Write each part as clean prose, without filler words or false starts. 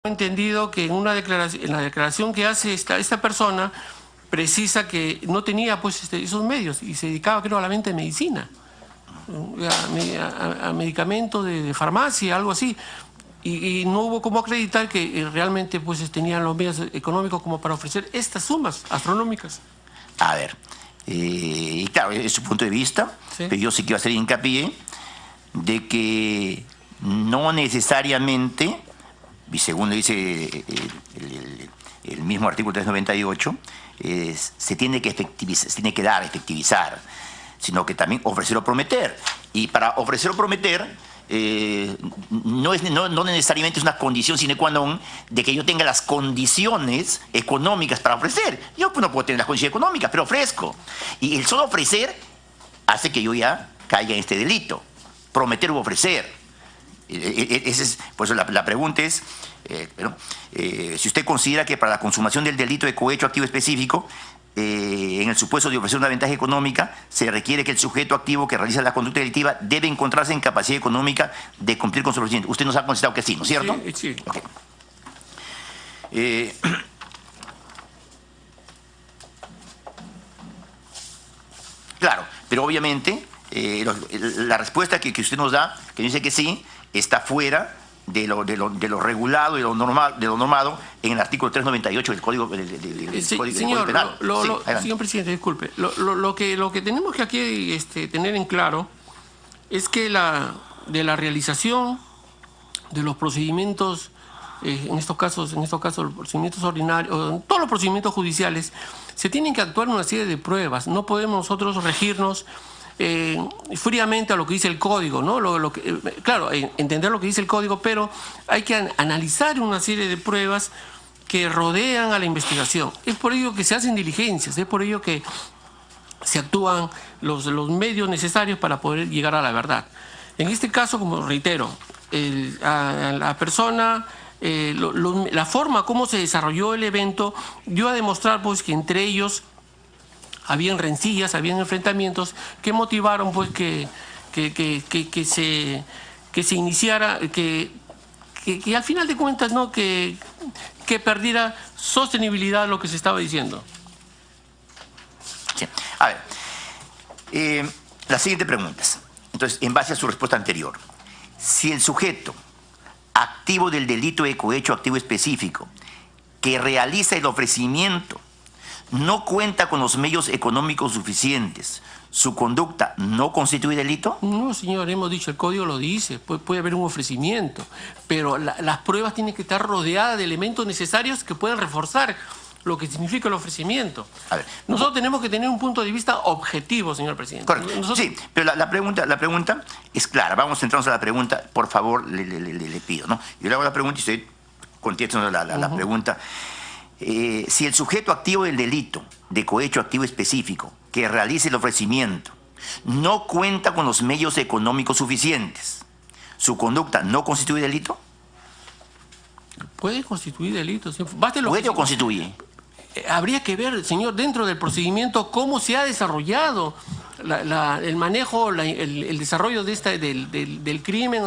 entendido que en la declaración que hace esta persona precisa que no tenía pues esos medios y se dedicaba, creo, a la venta de medicina, a medicamentos de farmacia, algo así, y no hubo cómo acreditar que realmente pues tenían los medios económicos como para ofrecer estas sumas astronómicas. A ver, y claro, es su punto de vista, sí, pero yo sí quiero hacer hincapié de que no necesariamente, y según lo dice el mismo artículo 398, se tiene que efectivizar, sino que también ofrecer o prometer. Y para ofrecer o prometer, no necesariamente es una condición sine qua non de que yo tenga las condiciones económicas para ofrecer. Yo no puedo tener las condiciones económicas, pero ofrezco. Y el solo ofrecer hace que yo ya caiga en este delito. Prometer u ofrecer. Por eso la pregunta es, si usted considera que para la consumación del delito de cohecho activo específico, en el supuesto de ofrecer una ventaja económica, se requiere que el sujeto activo que realiza la conducta delictiva debe encontrarse en capacidad económica de cumplir con su ofrecimiento. Usted nos ha contestado que sí, ¿no es cierto? Sí, sí. Okay. Claro, pero obviamente la respuesta que usted nos da, que dice que sí, está fuera de lo regulado y de lo normado en el artículo 398 del Código, Código Penal. Sí, señor presidente, disculpe. Lo que tenemos que aquí tener en claro es que de la realización de los procedimientos, en estos casos los procedimientos ordinarios, todos los procedimientos judiciales, se tienen que actuar una serie de pruebas. No podemos nosotros regirnos fríamente a lo que dice el código, ¿no? Claro, entender lo que dice el código, pero hay que analizar una serie de pruebas que rodean a la investigación. Es por ello que se hacen diligencias, es por ello que se actúan los medios necesarios para poder llegar a la verdad. En este caso, como reitero, a la persona, la forma como se desarrolló el evento dio a demostrar pues que entre ellos habían rencillas, habían enfrentamientos que motivaron pues que se iniciara, que al final de cuentas, ¿no?, que perdiera sostenibilidad lo que se estaba diciendo. Sí. A ver, las siguientes preguntas. Entonces, en base a su respuesta anterior, si el sujeto activo del delito de cohecho activo específico que realiza el ofrecimiento no cuenta con los medios económicos suficientes, ¿su conducta no constituye delito? No, señor, hemos dicho, el código lo dice, puede haber un ofrecimiento, pero las pruebas tienen que estar rodeadas de elementos necesarios que puedan reforzar lo que significa el ofrecimiento. A ver, nosotros tenemos que tener un punto de vista objetivo, señor presidente. Correcto. Sí, pero la pregunta es clara. Vamos a centrarnos a la pregunta, por favor, le pido, ¿no? Yo le hago la pregunta y usted contesta la pregunta. Si el sujeto activo del delito de cohecho activo específico que realice el ofrecimiento no cuenta con los medios económicos suficientes, ¿su conducta no constituye delito? Puede constituir delito. ¿Puede o constituye? Habría que ver, señor, dentro del procedimiento cómo se ha desarrollado el manejo, el desarrollo del crimen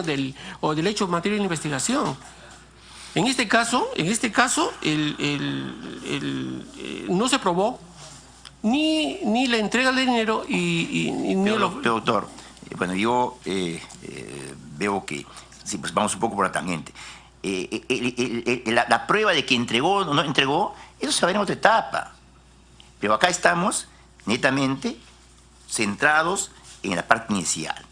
o del hecho en materia de investigación. En este caso, no se probó ni la entrega de dinero ni Doctor, bueno, yo veo que, sí, pues vamos un poco por la tangente. La prueba de que entregó o no entregó, eso se va a ver en otra etapa. Pero acá estamos netamente centrados en la parte inicial.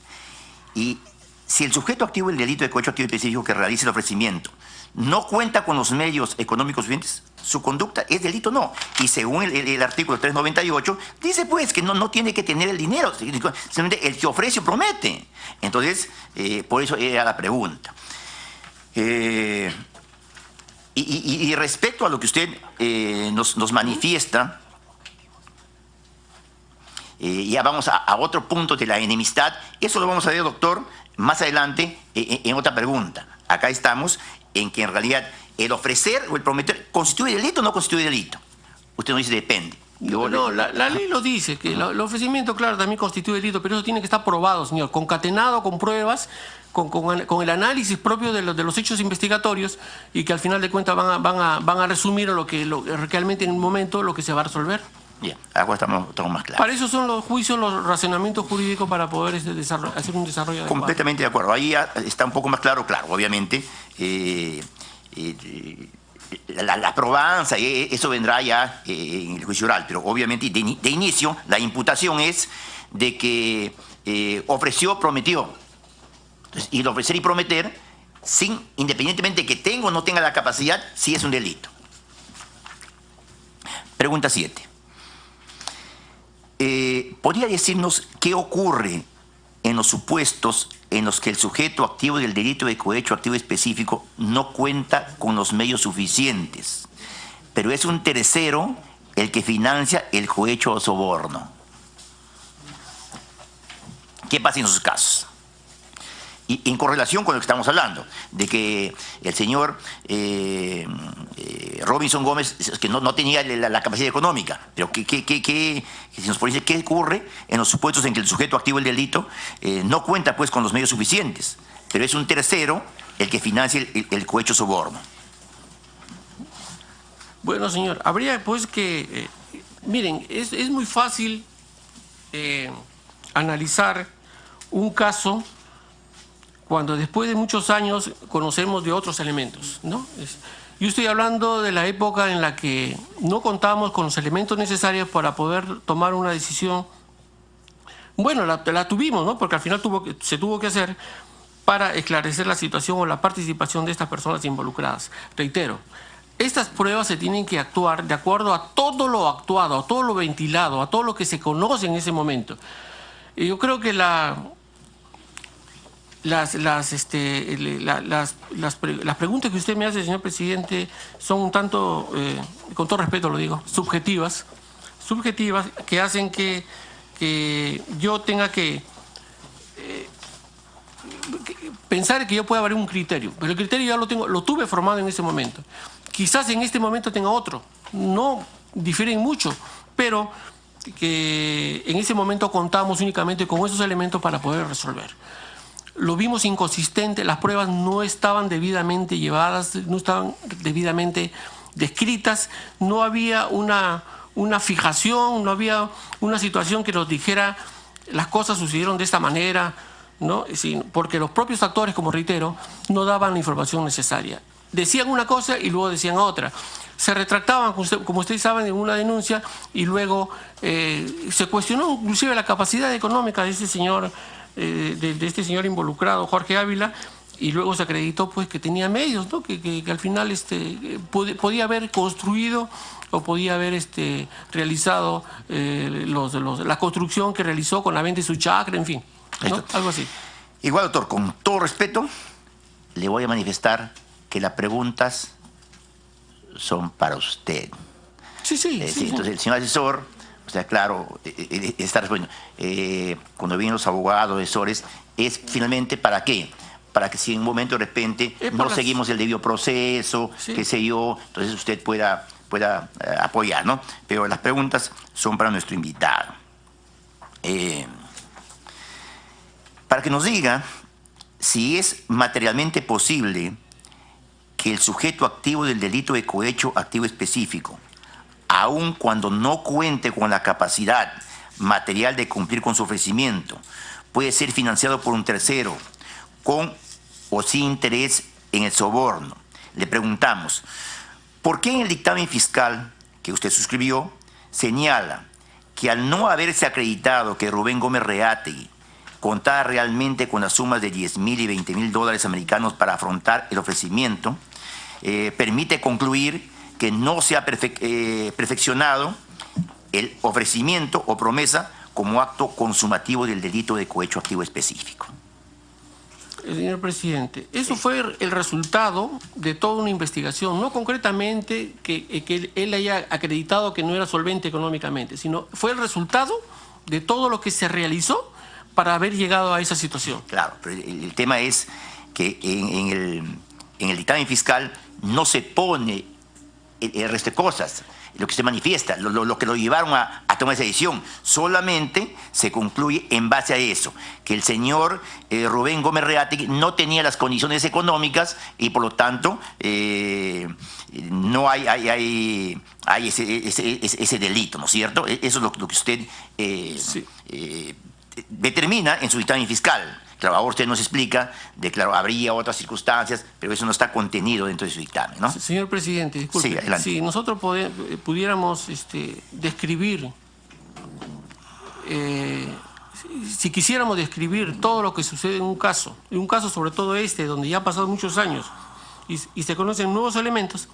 Y si el sujeto activo del delito de cohecho activo específico que realice el ofrecimiento no cuenta con los medios económicos suficientes, ¿su conducta es delito? No. Y según el artículo 398, dice pues que no tiene que tener el dinero, simplemente el que ofrece o promete. Entonces, por eso era la pregunta. Y respecto a lo que usted nos manifiesta, ya vamos a otro punto de la enemistad. Eso lo vamos a ver, doctor, más adelante en otra pregunta. Acá estamos en que en realidad el ofrecer o el prometer ¿constituye delito o no constituye delito? Usted nos dice depende. No, la ley lo dice, que el ofrecimiento, claro, también constituye delito, pero eso tiene que estar probado, señor, concatenado con pruebas, con el análisis propio de los hechos investigatorios, y que al final de cuentas van a resumir realmente en un momento lo que se va a resolver. Bien, ahora estamos más claros. Para eso son los juicios, los razonamientos jurídicos, para poder hacer un desarrollo adecuado. Completamente de acuerdo. Ahí ya está un poco más claro, obviamente. La probanza, eso vendrá ya en el juicio oral, pero obviamente de inicio la imputación es de que ofreció, prometió. Entonces, y el ofrecer y prometer, independientemente de que tenga o no tenga la capacidad, sí es un delito. Pregunta 7. ¿Podría decirnos qué ocurre en los supuestos en los que el sujeto activo del delito de cohecho activo específico no cuenta con los medios suficientes, pero es un tercero el que financia el cohecho o soborno? ¿Qué pasa en esos casos? Y en correlación con lo que estamos hablando, de que el señor Robinson Gómez, que no tenía la capacidad económica, pero si nos puede decir qué ocurre en los supuestos en que el sujeto activo del delito no cuenta pues con los medios suficientes, pero es un tercero el que financia el cohecho soborno. Bueno, señor, habría pues que... miren, es muy fácil analizar un caso cuando después de muchos años conocemos de otros elementos, ¿no? Yo estoy hablando de la época en la que no contábamos con los elementos necesarios para poder tomar una decisión. Bueno, la tuvimos, ¿no? Porque al final se tuvo que hacer para esclarecer la situación o la participación de estas personas involucradas. Reitero, estas pruebas se tienen que actuar de acuerdo a todo lo actuado, a todo lo ventilado, a todo lo que se conoce en ese momento. Y yo creo que las preguntas que usted me hace, señor presidente, son un tanto, con todo respeto lo digo, subjetivas, que hacen que yo tenga que pensar que yo pueda haber un criterio, pero el criterio ya lo tuve formado en ese momento. Quizás en este momento tenga otro, no difieren mucho, pero que en ese momento contamos únicamente con esos elementos para poder resolver. Lo vimos inconsistente, las pruebas no estaban debidamente llevadas, no estaban debidamente descritas, no había una fijación, no había una situación que nos dijera las cosas sucedieron de esta manera, ¿no? Porque los propios actores, como reitero, no daban la información necesaria. Decían una cosa y luego decían otra. Se retractaban, como ustedes saben, en una denuncia, y luego se cuestionó inclusive la capacidad económica de este señor, de este señor involucrado, Jorge Ávila, y luego se acreditó pues que tenía medios, ¿no? que al final podía haber construido o podía haber realizado la construcción que realizó con la venta de su chacra, en fin, ¿no? Algo así. Igual, doctor, con todo respeto, le voy a manifestar que las preguntas son para usted. Sí. Entonces, el señor asesor, o sea, claro, está respondiendo. Cuando vienen los abogados, asesores, es finalmente ¿para qué? Para que si en un momento de repente no seguimos el debido proceso, qué sé yo, entonces usted pueda apoyar, ¿no? Pero las preguntas son para nuestro invitado. Para que nos diga si es materialmente posible que el sujeto activo del delito de cohecho activo específico, aun cuando no cuente con la capacidad material de cumplir con su ofrecimiento, puede ser financiado por un tercero, con o sin interés en el soborno. Le preguntamos, ¿por qué en el dictamen fiscal que usted suscribió señala que al no haberse acreditado que Rubén Gómez Reátegui contaba realmente con las sumas de $10,000 y $20,000 americanos para afrontar el ofrecimiento, permite concluir que no se ha perfeccionado el ofrecimiento o promesa como acto consumativo del delito de cohecho activo específico? Señor presidente, eso fue el resultado de toda una investigación, no concretamente que él haya acreditado que no era solvente económicamente, sino fue el resultado de todo lo que se realizó para haber llegado a esa situación. Claro, pero el tema es que en el dictamen fiscal no se pone el resto de cosas, lo que se manifiesta, lo que lo llevaron a tomar esa decisión. Solamente se concluye en base a eso, que el señor Rubén Gómez Reategui no tenía las condiciones económicas y por lo tanto no hay ese delito, ¿no es cierto? Eso es lo que usted determina en su dictamen fiscal. Claro, ahora usted nos explica de claro, habría otras circunstancias, pero eso no está contenido dentro de su dictamen, ¿no? Señor presidente, disculpe. Sí, adelante. Si nosotros pudiéramos describir, si quisiéramos describir todo lo que sucede en un caso sobre todo donde ya han pasado muchos años y se conocen nuevos elementos,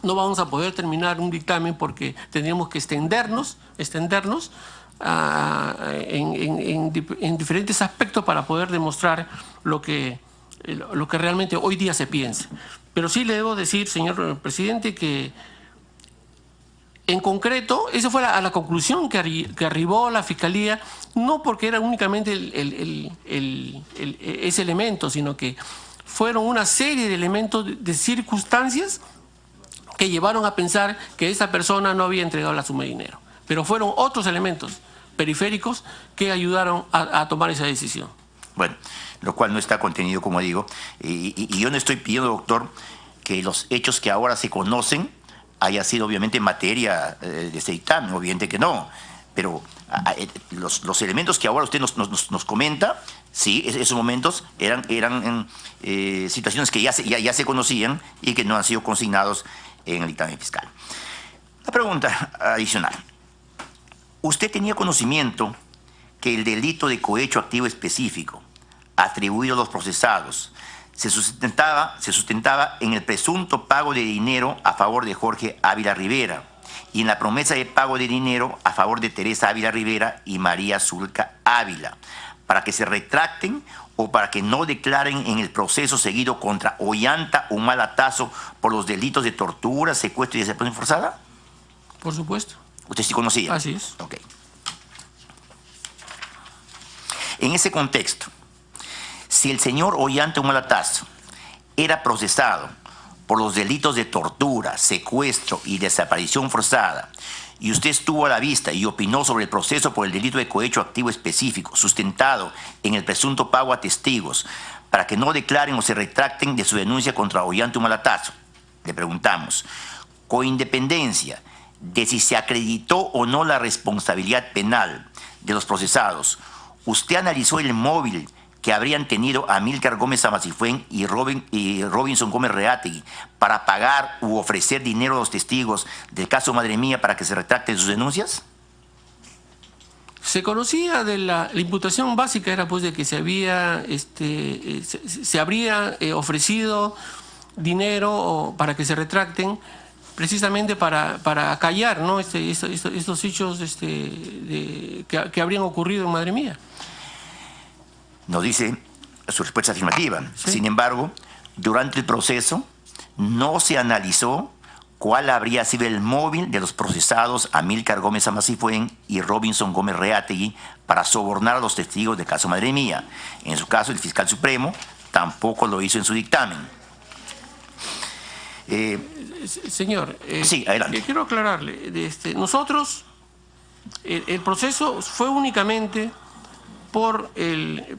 no vamos a poder terminar un dictamen porque tendríamos que extendernos en diferentes aspectos para poder demostrar lo que realmente hoy día se piensa. Pero sí le debo decir, señor presidente, que en concreto, esa fue a la conclusión que arribó la Fiscalía, no porque era únicamente ese elemento, sino que fueron una serie de elementos, de circunstancias que llevaron a pensar que esa persona no había entregado la suma de dinero. Pero fueron otros elementos periféricos que ayudaron a tomar esa decisión. Bueno, lo cual no está contenido, como digo, y yo no estoy pidiendo, doctor, que los hechos que ahora se conocen haya sido obviamente materia de este dictamen, obviamente que no, pero los elementos que ahora usted nos comenta, sí, esos momentos eran situaciones que ya se conocían y que no han sido consignados en el dictamen fiscal. La pregunta adicional. ¿Usted tenía conocimiento que el delito de cohecho activo específico atribuido a los procesados se sustentaba en el presunto pago de dinero a favor de Jorge Ávila Rivera y en la promesa de pago de dinero a favor de Teresa Ávila Rivera y María Zulca Ávila, para que se retracten o para que no declaren en el proceso seguido contra Ollanta Humala-Tazo por los delitos de tortura, secuestro y desaparición forzada? Por supuesto. ¿Usted sí conocía? Así es. Ok. En ese contexto, si el señor Ollanta Humala-Tazo era procesado por los delitos de tortura, secuestro y desaparición forzada, y usted estuvo a la vista y opinó sobre el proceso por el delito de cohecho activo específico, sustentado en el presunto pago a testigos, para que no declaren o se retracten de su denuncia contra Ollanta Humala-Tazo, le preguntamos, con independencia de si se acreditó o no la responsabilidad penal de los procesados, ¿usted analizó el móvil que habrían tenido Amílcar Gómez Amasifuen y Robinson Gómez Reategui para pagar u ofrecer dinero a los testigos del caso Madre Mía para que se retracten sus denuncias? Se conocía de la imputación básica, era pues de que se habría ofrecido dinero para que se retracten, precisamente para acallar, ¿no? estos hechos que habrían ocurrido en Madre Mía. Nos dice su respuesta afirmativa. Sí. Sin embargo, durante el proceso no se analizó cuál habría sido el móvil de los procesados Amílcar Gómez Amasifuen y Robinson Gómez Reategui para sobornar a los testigos del caso Madre Mía. En su caso, el fiscal supremo tampoco lo hizo en su dictamen. Señor, sí, adelante. Quiero aclararle, nosotros, el proceso fue únicamente por el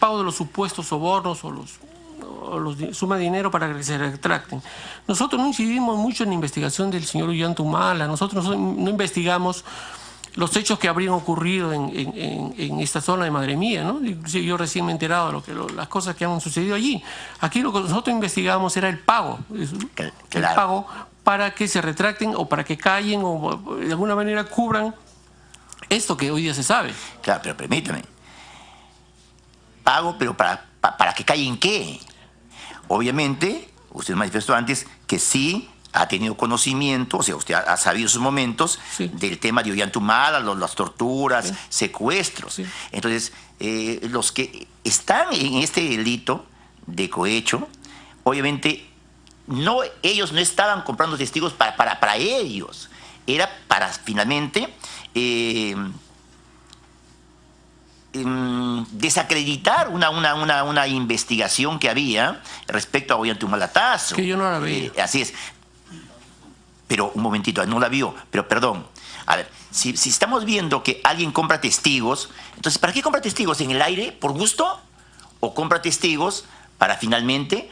pago de los supuestos sobornos o los suma de dinero para que se retracten. Nosotros no incidimos mucho en la investigación del señor Ollanta Humala, nosotros no investigamos los hechos que habrían ocurrido en esta zona de Madre Mía, ¿no? Yo recién me he enterado de las cosas que han sucedido allí. Aquí lo que nosotros investigamos era el pago. Claro. El pago para que se retracten o para que callen o de alguna manera cubran esto que hoy día se sabe. Claro, pero permítame. Pago, pero ¿para que callen qué? Obviamente, usted manifestó antes que sí ha tenido conocimiento, o sea, usted ha sabido sus momentos, sí, del tema de Ollanta Humala, las torturas, sí, secuestros. Sí. Entonces, los que están en este delito de cohecho, obviamente, ellos no estaban comprando testigos para ellos. Era para, finalmente, desacreditar una investigación que había respecto a Ollanta Humala-Tazo. Que yo no la veía. Así es. Pero un momentito, no la vio, pero perdón. A ver, si estamos viendo que alguien compra testigos, entonces, ¿para qué compra testigos? ¿En el aire, por gusto? ¿O compra testigos para finalmente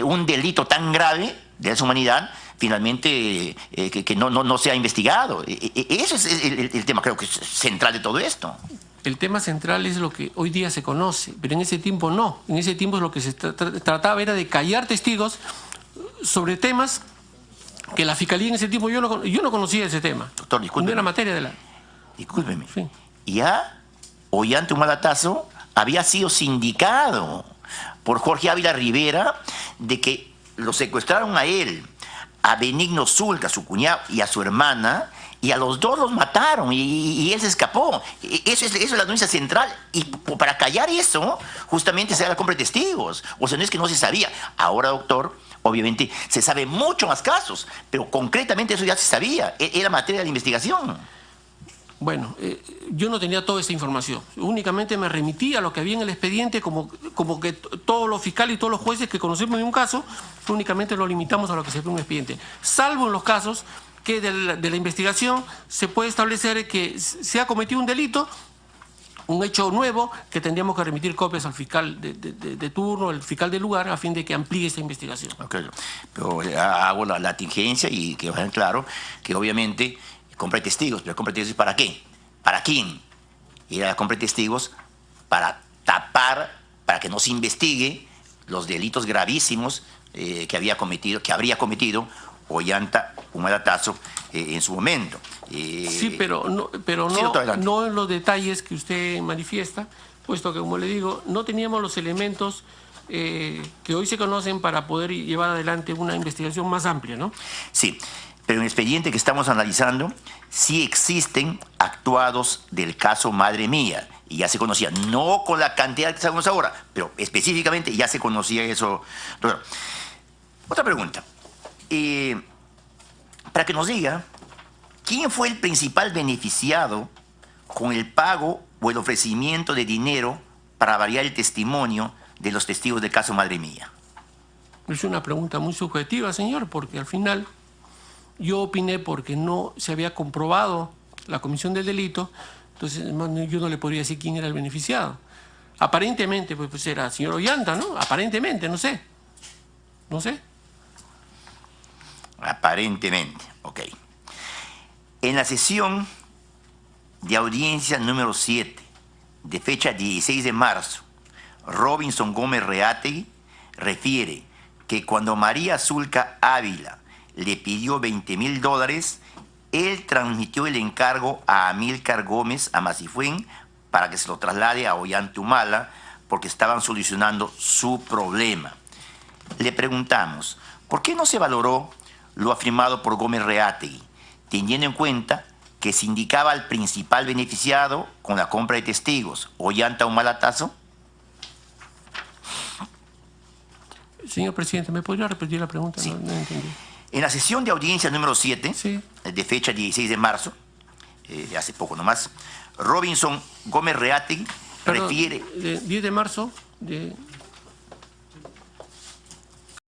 un delito tan grave de esa humanidad, finalmente que no sea investigado? Ese es el tema, creo que es central de todo esto. El tema central es lo que hoy día se conoce, pero en ese tiempo no. En ese tiempo lo que se trataba era de callar testigos sobre temas que la Fiscalía en ese tiempo, yo no conocía ese tema. Doctor, discúlpeme. No era materia de la... Discúlpeme. Sí. Ya Ollanta Humala había sido sindicado por Jorge Ávila Rivera de que lo secuestraron a él, a Benigno Zulca, su cuñado, y a su hermana, y a los dos los mataron y él se escapó. Eso es la denuncia central. Y para callar eso, justamente se da la compra de testigos. O sea, no es que no se sabía. Ahora, doctor, obviamente se sabe mucho más casos, pero concretamente eso ya se sabía. Era materia de investigación. Bueno, yo no tenía toda esa información. Únicamente me remití a lo que había en el expediente, como que todos los fiscales y todos los jueces que conocemos en un caso, únicamente lo limitamos a lo que se ve en un expediente. Salvo en los casos que de la investigación se puede establecer que se ha cometido un delito, un hecho nuevo, que tendríamos que remitir copias al fiscal de turno, el fiscal del lugar, a fin de que amplíe esa investigación. Okay. Pero hago la tingencia y que vayan claro que obviamente compra testigos, pero compra testigos ¿para qué? ¿Para quién? Y la compra de testigos para tapar, para que no se investigue los delitos gravísimos que habría cometido Ollanta Humala en su momento. Sí, pero sí, doctor, no en los detalles que usted manifiesta, puesto que, como le digo, no teníamos los elementos que hoy se conocen para poder llevar adelante una investigación más amplia, ¿no? Sí, pero en el expediente que estamos analizando, sí existen actuados del caso Madre Mía, y ya se conocía, no con la cantidad que sabemos ahora, pero específicamente ya se conocía eso. Otra pregunta. Para que nos diga, ¿quién fue el principal beneficiado con el pago o el ofrecimiento de dinero para variar el testimonio de los testigos del caso Madre Mía? Es una pregunta muy subjetiva, señor, porque al final yo opiné porque no se había comprobado la comisión del delito, entonces yo no le podría decir quién era el beneficiado. Aparentemente, pues era el señor Ollanta, ¿no? Aparentemente, no sé. No sé. Aparentemente, ok. En la sesión de audiencia número 7, de fecha 16 de marzo, Robinson Gómez Reategui refiere que cuando María Zulca Ávila le pidió $20,000, él transmitió el encargo a Amílcar Gómez Amasifuén para que se lo traslade a Ollanta Humala porque estaban solucionando su problema. Le preguntamos, ¿por qué no se valoró lo afirmado por Gómez Reategui, teniendo en cuenta que se indicaba al principal beneficiado con la compra de testigos, Ollanta Humala? Señor presidente, ¿me podría repetir la pregunta? Sí. No entendí. En la sesión de audiencia número 7, sí, de fecha 16 de marzo, hace poco nomás, Robinson Gómez Reategui refiere... 10 de marzo de...